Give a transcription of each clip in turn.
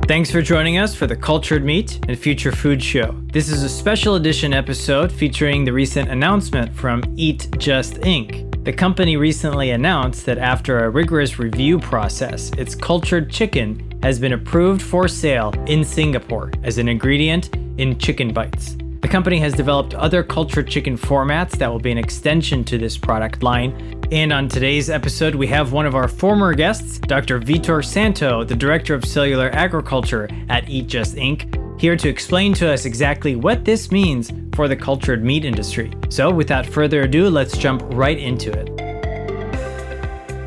Thanks for joining us for the Cultured Meat and Future Food Show. This is a special edition episode featuring the recent announcement from Eat Just Inc. The company recently announced that after a rigorous review process, its cultured chicken has been approved for sale in Singapore as an ingredient in chicken bites. The company has developed other cultured chicken formats that will be an extension to this product line. And on today's episode, we have one of our former guests, Dr. Vitor Santo, the Director of Cellular Agriculture at Eat Just Inc., here to explain to us exactly what this means for the cultured meat industry. So without further ado, let's jump right into it.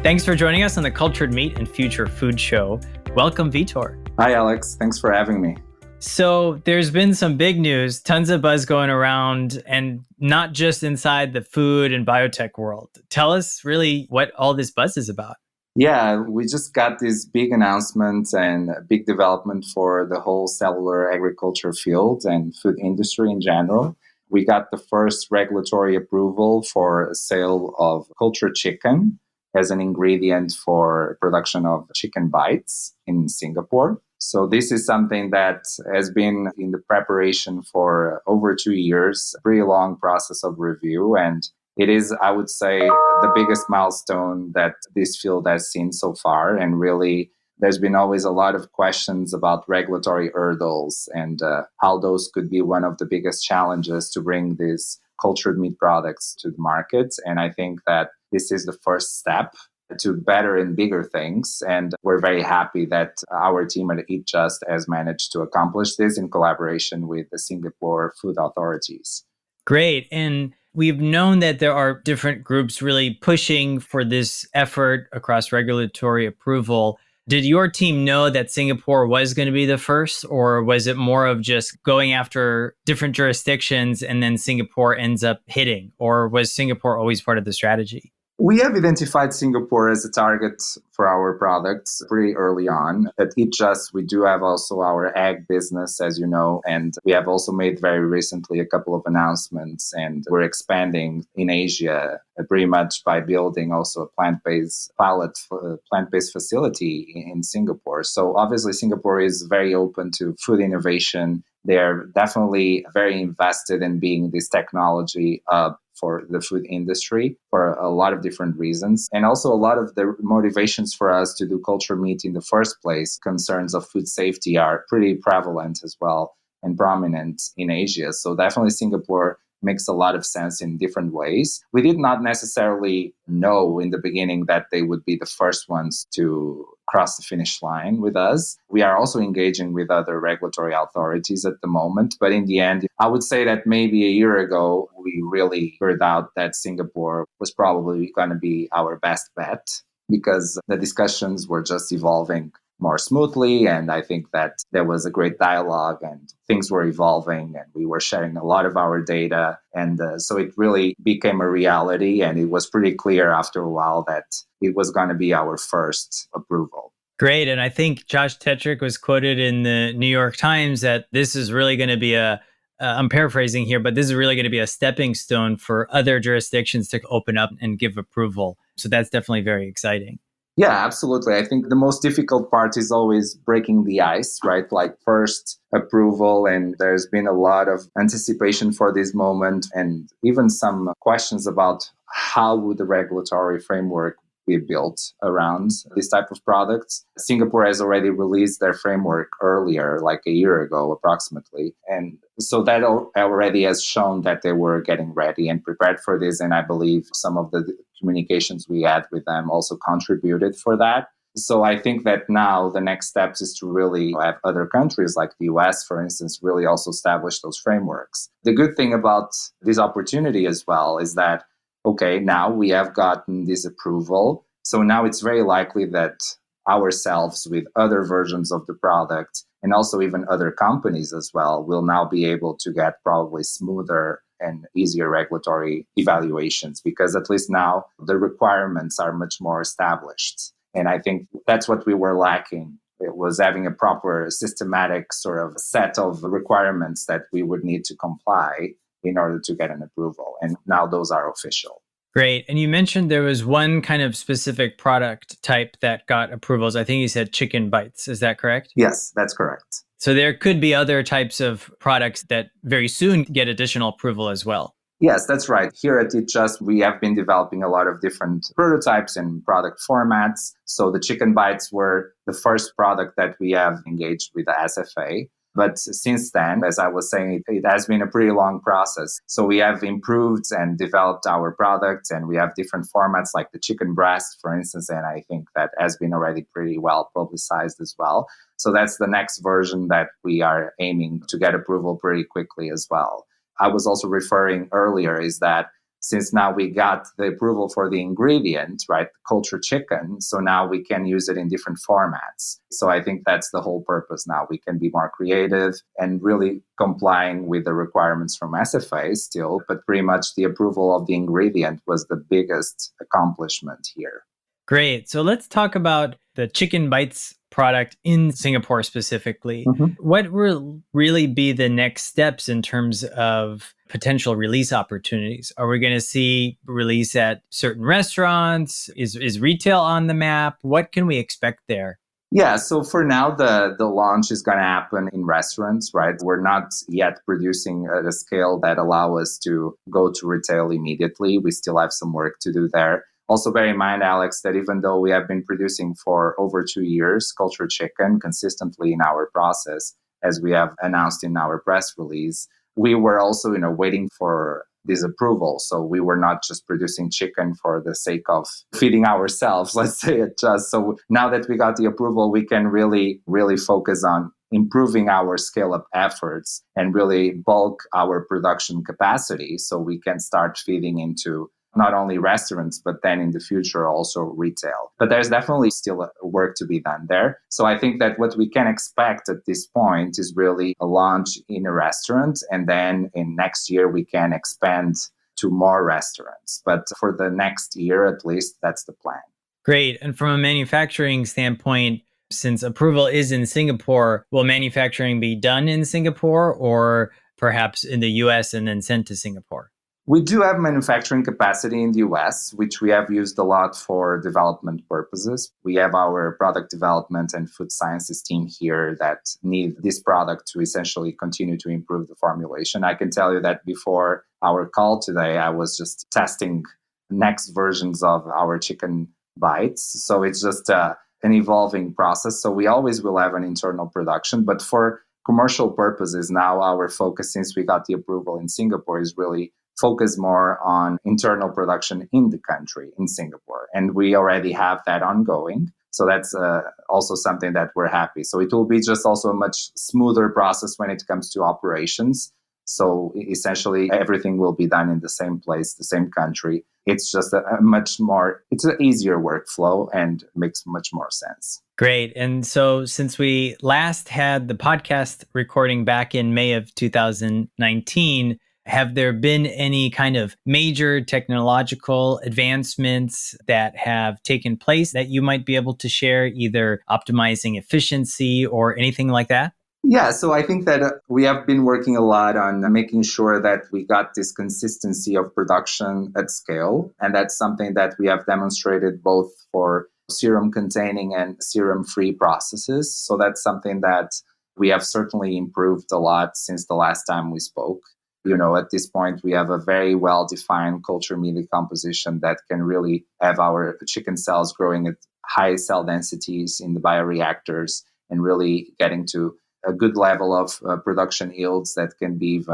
Thanks for joining us on the Cultured Meat and Future Food Show. Welcome, Vitor. Hi, Alex. Thanks for having me. So there's been some big news, tons of buzz going around, and not just inside the food and biotech world. Tell us really what all this buzz is about. Yeah, we just got this big announcement and a big development for the whole cellular agriculture field and food industry in general. We got the first regulatory approval for sale of cultured chicken as an ingredient for production of chicken bites in Singapore. So this is something that has been in the preparation for over 2 years, a pretty long process of review. And it is, I would say, the biggest milestone that this field has seen so far. And really, there's been always a lot of questions about regulatory hurdles and how those could be one of the biggest challenges to bring these cultured meat products to the market. And I think that this is the first step to better and bigger things. And we're very happy that our team at Eat Just has managed to accomplish this in collaboration with the Singapore food authorities. Great. And we've known that there are different groups really pushing for this effort across regulatory approval. Did your team know that Singapore was going to be the first, or was it more of just going after different jurisdictions and then Singapore ends up hitting? Or was Singapore always part of the strategy? We have identified Singapore as a target for our products pretty early on. At Eat Just, we do have also our egg business, as you know, and we have also made very recently a couple of announcements, and we're expanding in Asia pretty much by building also a plant-based facility in Singapore. So obviously Singapore is very open to food innovation. They're definitely very invested in being this technology hub for the food industry for a lot of different reasons. And also a lot of the motivations for us to do cultured meat in the first place, concerns of food safety are pretty prevalent as well and prominent in Asia. So definitely Singapore makes a lot of sense in different ways. We did not necessarily know in the beginning that they would be the first ones to cross the finish line with us. We are also engaging with other regulatory authorities at the moment. But in the end, I would say that maybe a year ago, we really figured out that Singapore was probably going to be our best bet because the discussions were just evolving more smoothly. And I think that there was a great dialogue and things were evolving and we were sharing a lot of our data. And so it really became a reality. And it was pretty clear after a while that it was going to be our first approval. Great. And I think Josh Tetrick was quoted in the New York Times that this is really going to be I'm paraphrasing here, but this is really going to be a stepping stone for other jurisdictions to open up and give approval. So that's definitely very exciting. Yeah, absolutely. I think the most difficult part is always breaking the ice, right? Like first approval, and there's been a lot of anticipation for this moment and even some questions about how would the regulatory framework be built around this type of products. Singapore has already released their framework earlier, like a year ago approximately. And so that already has shown that they were getting ready and prepared for this. And I believe some of the communications we had with them also contributed for that. So I think that now the next steps is to really have other countries like the US, for instance, really also establish those frameworks. The good thing about this opportunity as well is that, okay, now we have gotten this approval. So now it's very likely that ourselves with other versions of the product and also even other companies as well will now be able to get probably smoother and easier regulatory evaluations because at least now the requirements are much more established. And I think that's what we were lacking. It was having a proper systematic sort of set of requirements that we would need to comply in order to get an approval. And now those are official. Great. And you mentioned there was one kind of specific product type that got approvals. I think you said chicken bites. Is that correct? Yes, that's correct. So there could be other types of products that very soon get additional approval as well. Yes, that's right. Here at Just, we have been developing a lot of different prototypes and product formats. So the chicken bites were the first product that we have engaged with the SFA. But since then, as I was saying, it has been a pretty long process. So we have improved and developed our products, and we have different formats like the chicken breast, for instance, and I think that has been already pretty well publicized as well. So that's the next version that we are aiming to get approval pretty quickly as well. I was also referring earlier is that since now we got the approval for the ingredient, right, the cultured chicken, so now we can use it in different formats. So I think that's the whole purpose now. We can be more creative and really complying with the requirements from SFA still, but pretty much the approval of the ingredient was the biggest accomplishment here. Great. So let's talk about the chicken bites product in Singapore specifically. Mhm. What will really be the next steps in terms of potential release opportunities? Are we going to see release at certain restaurants? Is retail on the map? What can we expect there? Yeah, so for now, the launch is going to happen in restaurants, right? We're not yet producing at a scale that allow us to go to retail immediately. We still have some work to do there. Also bear in mind, Alex, that even though we have been producing for over 2 years cultured chicken consistently in our process, as we have announced in our press release, we were also, waiting for this approval. So we were not just producing chicken for the sake of feeding ourselves, let's say it just. So now that we got the approval, we can really, really focus on improving our scale up efforts and really bulk our production capacity so we can start feeding into not only restaurants, but then in the future also retail. But there's definitely still work to be done there. So I think that what we can expect at this point is really a launch in a restaurant. And then in next year, we can expand to more restaurants. But for the next year, at least, that's the plan. Great. And from a manufacturing standpoint, since approval is in Singapore, will manufacturing be done in Singapore or perhaps in the US and then sent to Singapore? We do have manufacturing capacity in the US, which we have used a lot for development purposes. We have our product development and food sciences team here that need this product to essentially continue to improve the formulation. I can tell you that before our call today, I was just testing next versions of our chicken bites. So it's just an evolving process. So we always will have an internal production, but for commercial purposes, now our focus, since we got the approval in Singapore, is really focus more on internal production in the country, in Singapore. And we already have that ongoing. So that's also something that we're happy. So it will be just also a much smoother process when it comes to operations. So essentially everything will be done in the same place, the same country. It's just it's an easier workflow and makes much more sense. Great. And so since we last had the podcast recording back in May of 2019, have there been any kind of major technological advancements that have taken place that you might be able to share, either optimizing efficiency or anything like that? Yeah, so I think that we have been working a lot on making sure that we got this consistency of production at scale. And that's something that we have demonstrated both for serum containing and serum free processes. So that's something that we have certainly improved a lot since the last time we spoke. At this point, we have a very well-defined culture media composition that can really have our chicken cells growing at high cell densities in the bioreactors and really getting to a good level of production yields that can be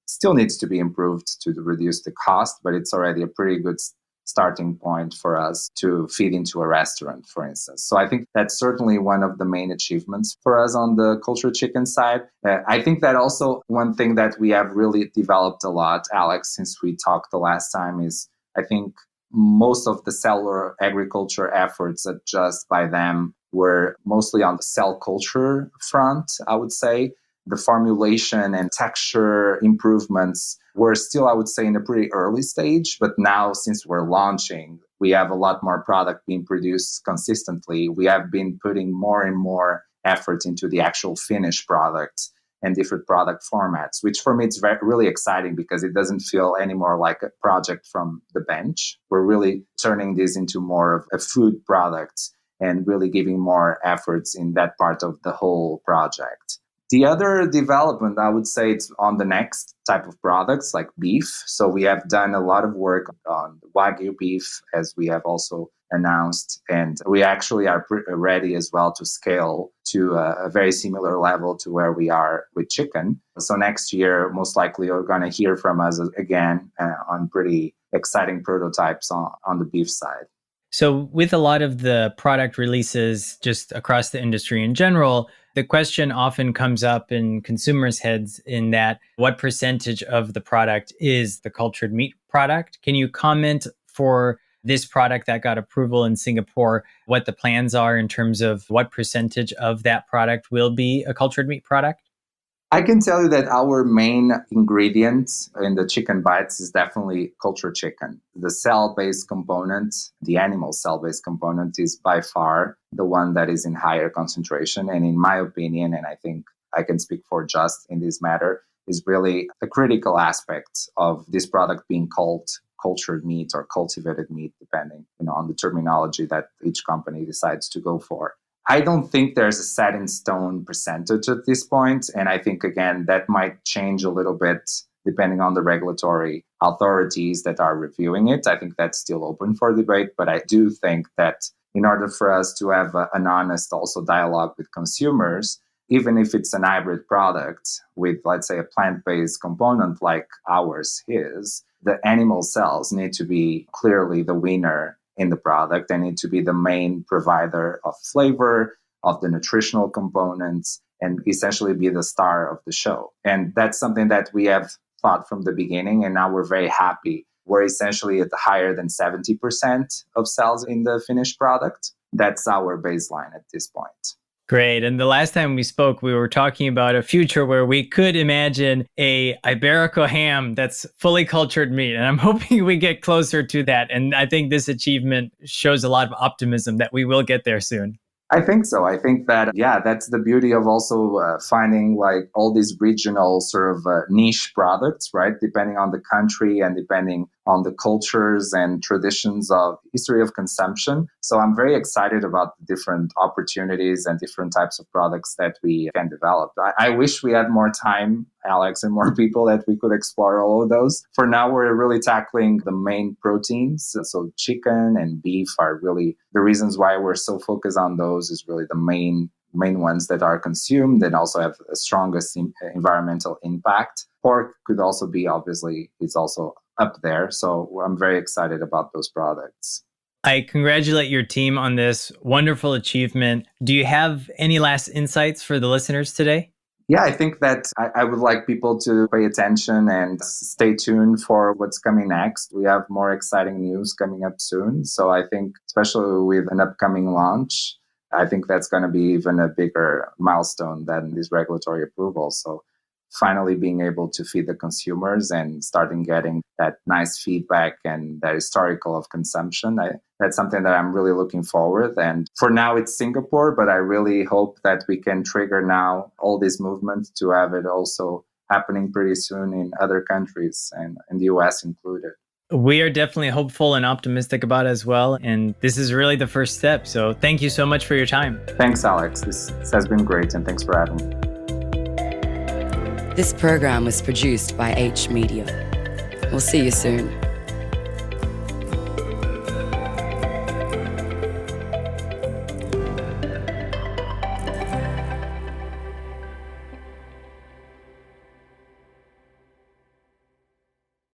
still needs to be improved to reduce the cost, but it's already a pretty good starting point for us to feed into a restaurant, for instance. So I think that's certainly one of the main achievements for us on the cultured chicken side. I think that also one thing that we have really developed a lot, Alex, since we talked the last time is I think most of the cellular agriculture efforts at Just by them were mostly on the cell culture front, I would say. The formulation and texture improvements were still, I would say, in a pretty early stage. But now, since we're launching, we have a lot more product being produced consistently. We have been putting more and more effort into the actual finished product. and different product formats, which for me it's really exciting because it doesn't feel anymore like a project from the bench. We're really turning this into more of a food product and really giving more efforts in that part of the whole project. The other development, I would say, it's on the next type of products like beef. So we have done a lot of work on Wagyu beef, as we have also announced, and we actually are ready as well to scale to a very similar level to where we are with chicken. So next year, most likely, you're going to hear from us again on pretty exciting prototypes on the beef side. So, with a lot of the product releases just across the industry in general, the question often comes up in consumers' heads in that what percentage of the product is the cultured meat product? Can you comment for this product that got approval in Singapore, what the plans are in terms of what percentage of that product will be a cultured meat product? I can tell you that our main ingredient in the chicken bites is definitely cultured chicken. The cell-based component, the animal cell-based component, is by far the one that is in higher concentration. And in my opinion, and I think I can speak for Just in this matter, is really a critical aspect of this product being called cultured meat or cultivated meat, depending on the terminology that each company decides to go for. I don't think there's a set in stone percentage at this point. And I think, again, that might change a little bit depending on the regulatory authorities that are reviewing it. I think that's still open for debate. But I do think that in order for us to have an honest also dialogue with consumers, even if it's an hybrid product with, let's say, a plant-based component like ours is, the animal cells need to be clearly the winner in the product. They need to be the main provider of flavor, of the nutritional components, and essentially be the star of the show. And that's something that we have thought from the beginning, and now we're very happy. We're essentially at higher than 70% of cells in the finished product. That's our baseline at this point. Great. And the last time we spoke, we were talking about a future where we could imagine a Iberico ham that's fully cultured meat. And I'm hoping we get closer to that. And I think this achievement shows a lot of optimism that we will get there soon. I think so. I think that, that's the beauty of also finding like all these regional sort of niche products, right? Depending on the country and depending on the cultures and traditions of history of consumption. So I'm very excited about the different opportunities and different types of products that we can develop. I wish we had more time, Alex, and more people that we could explore all of those. For now, we're really tackling the main proteins. So chicken and beef are really the reasons why we're so focused on those is really the main ones that are consumed and also have the strongest environmental impact. Pork could also be, obviously, it's also up there. So I'm very excited about those products. I congratulate your team on this wonderful achievement. Do you have any last insights for the listeners today? Yeah, I think that I would like people to pay attention and stay tuned for what's coming next. We have more exciting news coming up soon. So I think, especially with an upcoming launch, I think that's going to be even a bigger milestone than these regulatory approvals. So finally being able to feed the consumers and starting getting that nice feedback and that historical of consumption. That's something that I'm really looking forward. And for now, it's Singapore, but I really hope that we can trigger now all this movement to have it also happening pretty soon in other countries and in the US included. We are definitely hopeful and optimistic about it as well. And this is really the first step. So thank you so much for your time. Thanks, Alex. This has been great. And thanks for having me. This program was produced by H Media. We'll see you soon.